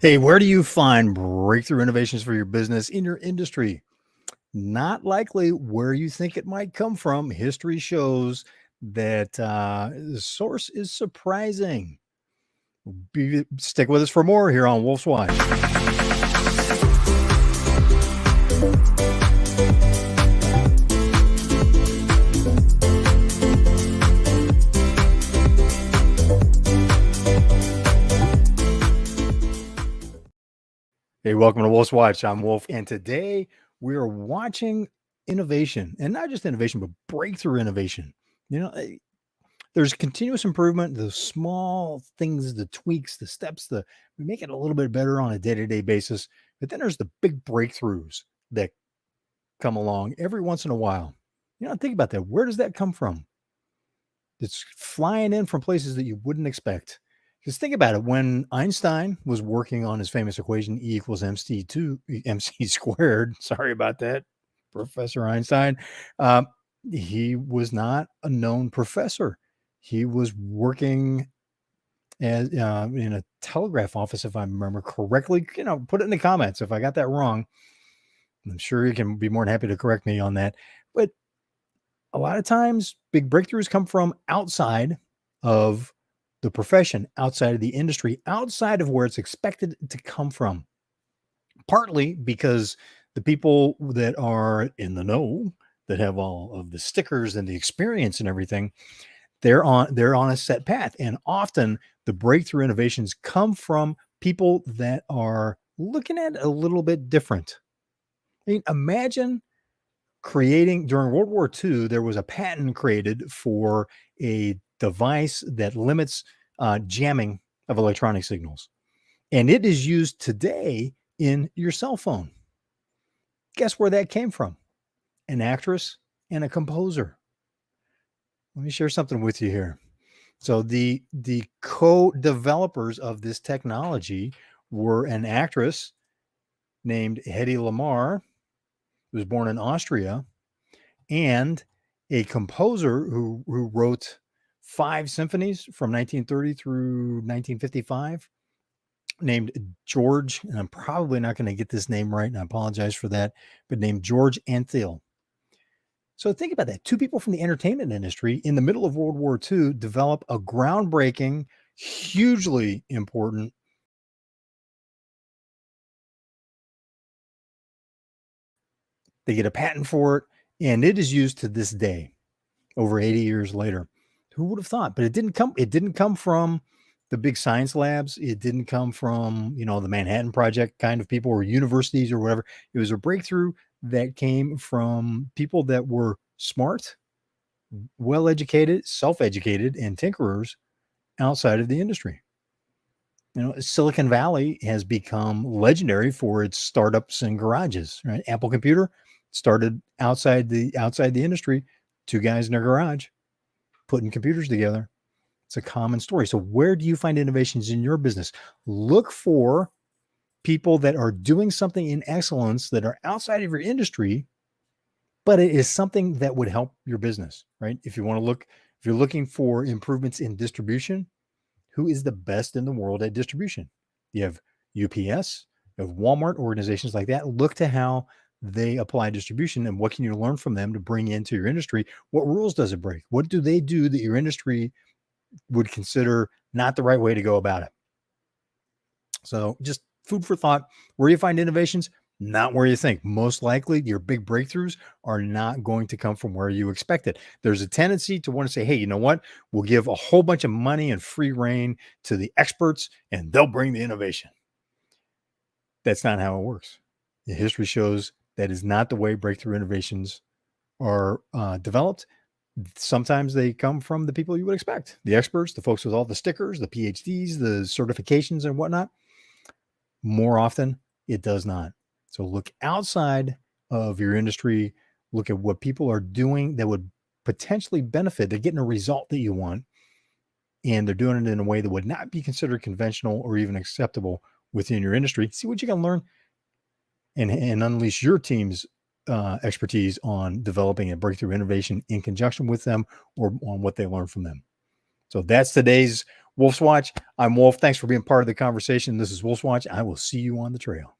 Hey, where do you find breakthrough innovations for your business in your industry? Not likely where you think it might come from. History shows that the source is surprising. Stick with us for more here on Wolf's Watch. Hey, welcome to Wolf's Watch. I'm Wolf, and today we are watching innovation, and not just innovation, but breakthrough innovation. There's continuous improvement, the small things, the tweaks, the steps, we make it a little bit better on a day-to-day basis. But then there's the big breakthroughs that come along every once in a while. Think about that. Where does that come from? It's flying in from places that you wouldn't expect. Just think about it. When Einstein was working on his famous equation E equals MC squared, sorry about that, Professor Einstein, um, he was not a known professor. He was working as in a telegraph office, if I remember correctly. Put it in the comments if I got that wrong. I'm sure you can be more than happy to correct me on that. But a lot of times, big breakthroughs come from outside of the profession, outside of the industry, outside of where it's expected to come from. Partly because the people that are in the know, that have all of the stickers and the experience and everything, they're on a set path. And often the breakthrough innovations come from people that are looking at it a little bit different. I mean, imagine creating during World War II, there was a patent created for a device that limits jamming of electronic signals. And it is used today in your cell phone. Guess where that came from? An actress and a composer. Let me share something with you here. So the co-developers of this technology were an actress named Hedy Lamarr, who was born in Austria, and a composer who wrote 5 symphonies from 1930 through 1955, named George, and I'm probably not going to get this name right, and I apologize for that, but named George Antheil. So think about that. 2 people from the entertainment industry in the middle of World War II develop a groundbreaking, hugely important. They get a patent for it, and it is used to this day, over 80 years later. Who would have thought? But it didn't come from the big science labs. It didn't come from, the Manhattan Project kind of people or universities or whatever. It was a breakthrough that came from people that were smart, well-educated, self-educated, and tinkerers outside of the industry. Silicon Valley has become legendary for its startups and garages, right? Apple Computer started outside the industry, 2 guys in their garage putting computers together. It's a common story. So where do you find innovations in your business? Look for people that are doing something in excellence that are outside of your industry, but it is something that would help your business, right? If you're looking for improvements in distribution, who is the best in the world at distribution? You have UPS, you have Walmart, organizations like that. Look to how they apply distribution and what can you learn from them to bring into your industry. What rules does it break? What do they do that your industry would consider not the right way to go about it? So just food for thought. Where you find innovations, not where you think. Most likely your big breakthroughs are not going to come from where you expect it. There's a tendency to want to say, hey, you know what? We'll give a whole bunch of money and free reign to the experts and they'll bring the innovation. That's not how it works. The history shows that is not the way breakthrough innovations are developed. Sometimes they come from the people you would expect, the experts, the folks with all the stickers, the PhDs, the certifications and whatnot. More often, it does not. So look outside of your industry, look at what people are doing that would potentially benefit. They're getting a result that you want, and they're doing it in a way that would not be considered conventional or even acceptable within your industry. See what you can learn and unleash your team's expertise on developing a breakthrough innovation in conjunction with them or on what they learn from them. So that's today's Wolf's Watch. I'm Wolf. Thanks for being part of the conversation. This is Wolf's Watch. I will see you on the trail.